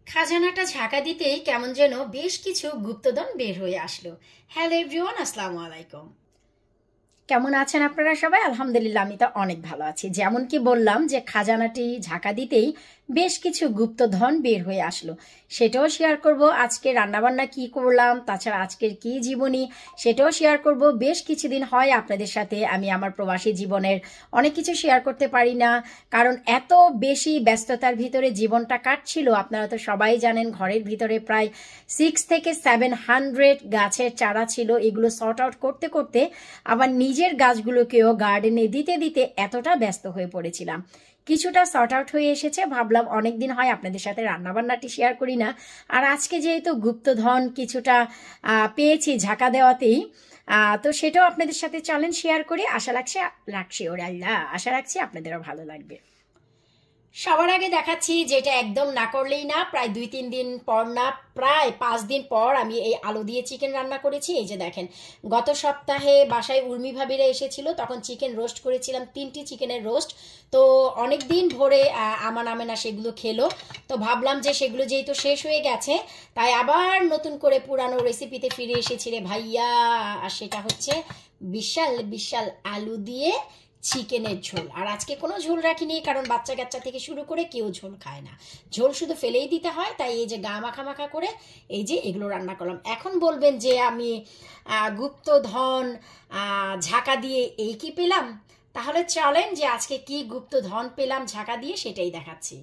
খাজানাটা ঝাঁকা দিতেই কেমন যেন বেশ কিছু গুপ্তধন বের হয়ে আসলো। হ্যালো এভরিওয়ান, আসসালামু আলাইকুম। কেমন আছেন আপনারা সবাই? আলহামদুলিল্লাহ, আমি তো অনেক ভালো আছি। যেমন কি বললাম যে খাজানাটি ঝাঁকা দিতেই বেশ কিছু গুপ্তধন বের হয়ে আসলো, সেটাও শেয়ার করব। আজকে রান্নাবান্না কি করলাম, তাছাড়া আজকের কি জীবনী, সেটাও শেয়ার করব। বেশ কিছুদিন হয় আপনাদের সাথে আমি আমার প্রবাসী জীবনের অনেক কিছু শেয়ার করতে পারি না, কারণ এত বেশি ব্যস্ততার ভিতরে জীবনটা কাটছিল। আপনারা তো সবাই জানেন ঘরের ভিতরে প্রায় 600-700 গাছের চারা ছিল। এগুলো সর্ট আউট করতে করতে আবার নিজের গাছগুলোকেও গার্ডেনে দিতে দিতে এতটা ব্যস্ত হয়ে পড়েছিলাম। কিছুটা সর্ট আউট হয়ে এসেছে, ভাবলাম অনেকদিন হয় আপনাদের সাথে রান্নাবান্নাটি শেয়ার করি না। আর আজকে যেহেতু গুপ্তধন কিছুটা পেয়েছি ঝাঁকা দেওয়াতেই, তো সেটাও আপনাদের সাথে চলেন শেয়ার করি। আশা রাখছি আপনাদেরও ভালো লাগবে। সবার আগে দেখাচ্ছি যেটা একদম না করলেই না, প্রায় 2-3 দিন পর না, প্রায় 5 দিন পর আমি এই আলু দিয়ে চিকেন রান্না করেছি। এই যে দেখেন, গত সপ্তাহে বাসায় উর্মি ভাবিরা এসেছিল, তখন চিকেন রোস্ট করেছিলাম, 3টি চিকেনের রোস্ট। তো অনেক দিন ভরে আমার নামে না সেগুলো খেলো, তো ভাবলাম যে সেগুলো যেহেতু শেষ হয়ে গেছে তাই আবার নতুন করে পুরানো রেসিপিতে ফিরে এসেছি রে ভাইয়া। আর সেটা হচ্ছে বিশাল বিশাল আলু দিয়ে চিকেনের ঝোল। আর আজকে কোনো ঝোল রাখিনি, কারণ বাচ্চা কাচ্চা থেকে শুরু করে কেউ ঝোল খায় না, ঝোল শুধু ফেলেই দিতে হয়। তাই এই যে গা মাখা মাখা করে এই যে এগুলো রান্না করলাম। এখন বলবেন যে আমি গুপ্তধন ঝাঁকা দিয়ে এই কি পেলাম, তাহলে চলেন যে আজকে কি গুপ্তধন পেলাম ঝাঁকা দিয়ে সেটাই দেখাচ্ছি।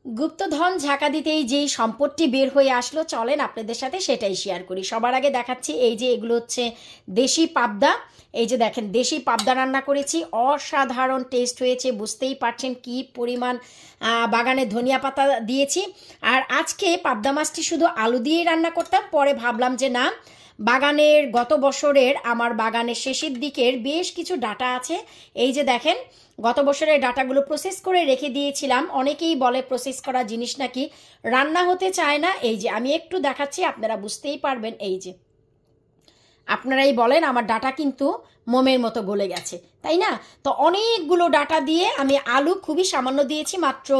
গুপ্তধন ঝাঁকা দিতেই যেই সম্পদটি বের হয়ে আসলো, চলেন আপনাদের সাথে সেটাই শেয়ার করি। সবার আগে দেখাচ্ছি এই যে এগুলো হচ্ছে দেশি পাবদা। এই যে দেখেন, দেশি পাবদা রান্না করেছি, অসাধারণ টেস্ট হয়েছে। বুঝতেই পারছেন কি পরিমাণ বাগানে ধনিয়া পাতা দিয়েছি। আর আজকে পাবদা মাছটি শুধু আলু দিয়েই রান্না করতাম, পরে ভাবলাম যে না, বাগানের গত বছরের আমার বাগানের শেষের দিকের বেশ কিছু ডাটা আছে। এই যে দেখেন, গত বছরের ডাটাগুলো প্রসেস করে রেখে দিয়েছিলাম। অনেকেই বলে প্রসেস করা জিনিস নাকি রান্না হতে চায় না। এই যে আমি একটু দেখাচ্ছি, আপনারা বুঝতেই পারবেন। এই যে আপনারাই বলেন, আমার ডাটা কিন্তু মোমের মতো গলে গেছে, তাই না? তো অনেকগুলো ডাটা দিয়ে আমি আলু খুবই সামান্য দিয়েছি, মাত্র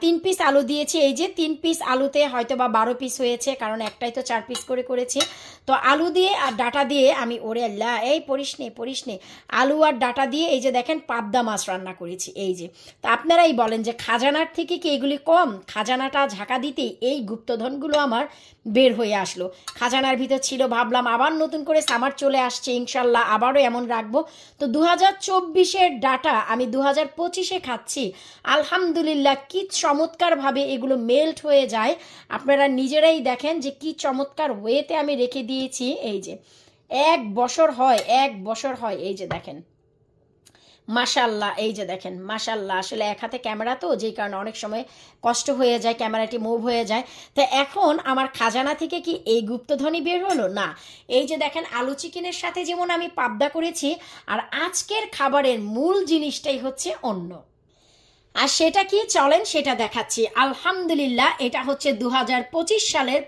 3 পিস আলু দিয়েছি। এই যে 3 পিস আলুতে হয়তো বা 12 পিস হয়েছে, কারণ একটাই তো 4 পিস করে করেছি। তো আলু দিয়ে আর ডাটা দিয়ে আমি, ওরে আল্লাহ, এই পড়িস নে, আলু আর ডাটা দিয়ে এই যে দেখেন পাবদা মাছ রান্না করেছি। এই যে, তা আপনারাই বলেন যে খাজানার থেকে কি এগুলি কম? খাজানাটা ঝাঁকা দিতেই এই গুপ্তধনগুলো আমার বের হয়ে আসলো। খাজানার ভিতর ছিল, ভাবলাম আবার নতুন করে সামার চলে আসছে, ইনশাল্লাহ আবারও এমন রাখবো। তো 2024-এর ডাটা আমি 2025-এ খাচ্ছি। আলহামদুলিল্লাহ, কি চমৎকারভাবে এগুলো মেল্ট হয়ে যায়। আপনারা নিজেরাই দেখেন যে কি চমৎকার ওয়েতে আমি রেখে দিয়েছি। এই যে 1 বছর হয়, 1 বছর হয়। এই যে দেখেন, মাশাল্লাহ, এই যে দেখেন মাশাল্লাহ। আসলে এক হাতে ক্যামেরা তো, যেই কারণে অনেক সময় কষ্ট হয়ে যায়, ক্যামেরাটি মুভ হয়ে যায়। তো এখন আমার খাজানা থেকে কি এই গুপ্তধনই বের হলো না? এই যে দেখেন, আলু চিকেনের সাথে যেমন আমি পাবদা করেছি, আর আজকের খাবারের মূল জিনিসটাই হচ্ছে অন্য। আর সেটা কি, চলেন সেটা দেখাচ্ছি। আলহামদুলিল্লাহ, এটা হচ্ছে 2025 সালের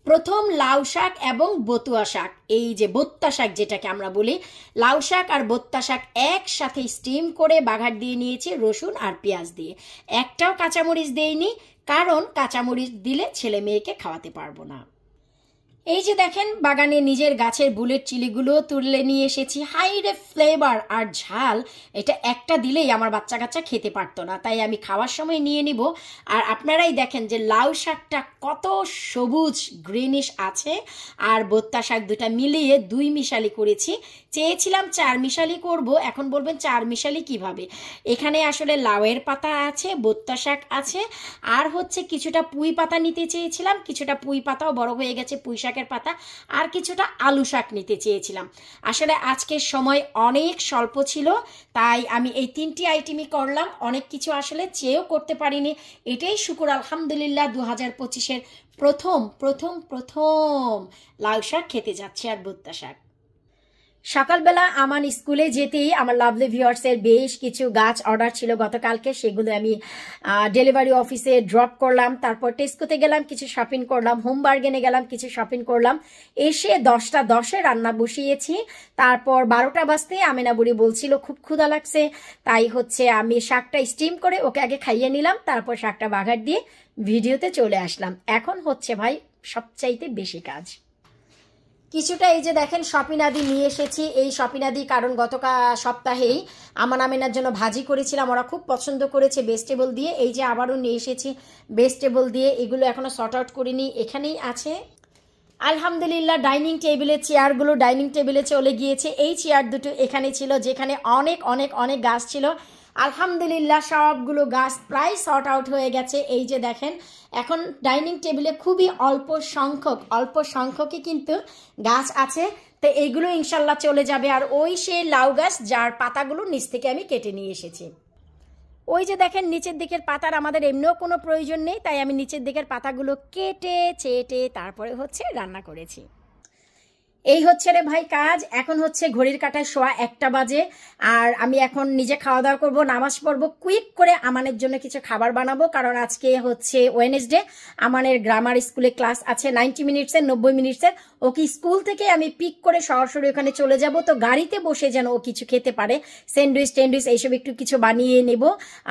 প্রথম লাউ শাক এবং বতুয়া শাক। এই যে বত্তা শাক যেটাকে আমরা বলি, লাউ শাক আর বত্তা শাক একসাথে স্টিম করে বাঘার দিয়ে নিয়েছি রসুন আর পেঁয়াজ দিয়ে। একটাও কাঁচামরিচ দেইনি, কারণ কাঁচামরিচ দিলে ছেলে মেয়েকে খাওয়াতে পারবো না। এই যে দেখেন, বাগানে নিজের গাছের বুলেট চিলিগুলো তুলে নিয়ে এসেছি। হাইরে ফ্লেভার আর ঝাল, এটা একটা দিলেই আমার বাচ্চা কাচ্চা খেতে পারতো না, তাই আমি খাওয়ার সময় নিয়ে নিব। আর আপনারাই দেখেন যে লাউ শাকটা কত সবুজ গ্রিনিশ আছে, আর বত্তা শাক দুটা মিলিয়ে 2 মিশালি করেছি। চেয়েছিলাম 4 মিশালি করব, এখন বলবেন 4 মিশালি কিভাবে? এখানে আসলে লাউয়ের পাতা আছে, বত্তা শাক আছে, আর হচ্ছে কিছুটা পুঁই পাতা নিতে চেয়েছিলাম, কিছুটা পুঁই পাতাও বড় হয়ে গেছে, পুঁই শাকের পাতা, আর কিছুটা আলু শাক নিতে চেয়েছিলাম। আসলে আজকের সময় অনেক স্বল্প ছিল, তাই আমি এই 3টি আইটেমই করলাম। অনেক কিছু আসলে চেয়েও করতে পারিনি, এটাই শুকুর আলহামদুলিল্লাহ। 2025-এর প্রথম লাউ শাক খেতে যাচ্ছে, আর ভুট্টা শাক। সকালবেলা আমার স্কুলে যেতেই আমার লাভলি ভিউয়ার্সের বেশ কিছু গাছ অর্ডার ছিল গতকালকে, সেগুলো আমি ডেলিভারি অফিসে ড্রপ করলাম। তারপর টেস্কোতে গেলাম, কিছু শপিং করলাম, হোম বার্গেনে গেলাম, কিছু শপিং করলাম। এসে 10টা 10-এ রান্না বসিয়েছি। তারপর 12টা বাজতে আমেনা বুড়ি বলছিল খুব ক্ষুধা লাগছে, তাই হচ্ছে আমি শাকটা স্টিম করে ওকে আগে খাইয়ে নিলাম, তারপর শাকটা বাগার দিয়ে ভিডিওতে চলে আসলাম। এখন হচ্ছে ভাই সবচাইতে বেশি কাজ কিছুটা, এই যে দেখেন শপিনাদি নিয়ে এসেছি। এই শপিনাদি কারণ সপ্তাহেই আমার আমেনার জন্য ভাজি করেছিলাম, ওরা খুব পছন্দ করেছে ভেজিটেবল দিয়ে। এই যে আবারও নিয়ে এসেছি ভেজিটেবল দিয়ে, এগুলো এখনো সর্ট আউট করিনি, এখানেই আছে। আলহামদুলিল্লাহ ডাইনিং টেবিলের চেয়ারগুলো ডাইনিং টেবিলে চলে গিয়েছে। এই চেয়ার দুটো এখানে ছিল, যেখানে অনেক অনেক অনেক গাছ ছিল। আলহামদুলিল্লাহ সবগুলো গাছ প্রায় সর্ট আউট হয়ে গেছে। এই যে দেখেন এখন ডাইনিং টেবিলে খুবই অল্প সংখ্যকই কিন্তু গাছ আছে, তো এইগুলো ইনশাল্লাহ চলে যাবে। আর ওই সে লাউ গাছ যার পাতাগুলো নিচ থেকে আমি কেটে নিয়ে এসেছি। ওই যে দেখেন নিচের দিকের পাতার আমাদের এমনিও কোনো প্রয়োজন নেই, তাই আমি নিচের দিকের পাতাগুলো কেটে চেটে তারপরে হচ্ছে রান্না করেছি। এই হচ্ছে রে ভাই কাজ। এখন হচ্ছে ঘড়ির কাঁটায় 1:15 বাজে, আর আমি এখন নিজে খাওয়া দাওয়া করবো, নামাজ পড়বো, কুইক করে আমানের জন্য কিছু খাবার বানাবো, কারণ আজকে হচ্ছে ওয়েডনেসডে। আমানের গ্রামার স্কুলে ক্লাস আছে 90 মিনিটসের 90 মিনিটসের। ওকে স্কুল থেকে আমি পিক করে সরাসরি ওখানে চলে যাব, তো গাড়িতে বসে যেন ও কিছু খেতে পারে, স্যান্ডউইচ এইসব একটু কিছু বানিয়ে নেব।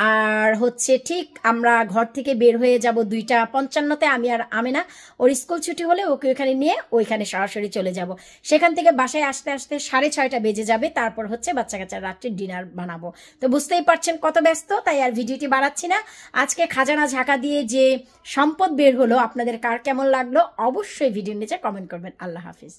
আর হচ্ছে ঠিক আমরা ঘর থেকে বের হয়ে যাব 2:55-তে, আমি আর আমেনা। ওর স্কুল ছুটি হলে ওকে ওখানে নিয়ে ওইখানে সরাসরি চলে যাব। সেখান থেকে বাসায় আসতে আসতে 6:30 বেজে যাবে। তারপর হচ্ছে বাচ্চা কাচ্চার রাত্রে ডিনার বানাবো। তো বুঝতেই পারছেন কত ব্যস্ত, তাই আর ভিডিওটি বাড়াচ্ছি না। আজকে খাজানা ঝাঁকা দিয়ে যে সম্পদ বের হলো আপনাদের কার কেমন লাগলো অবশ্যই ভিডিওর নিচে কমেন্ট করবেন। আল্লাহ হাফিজ।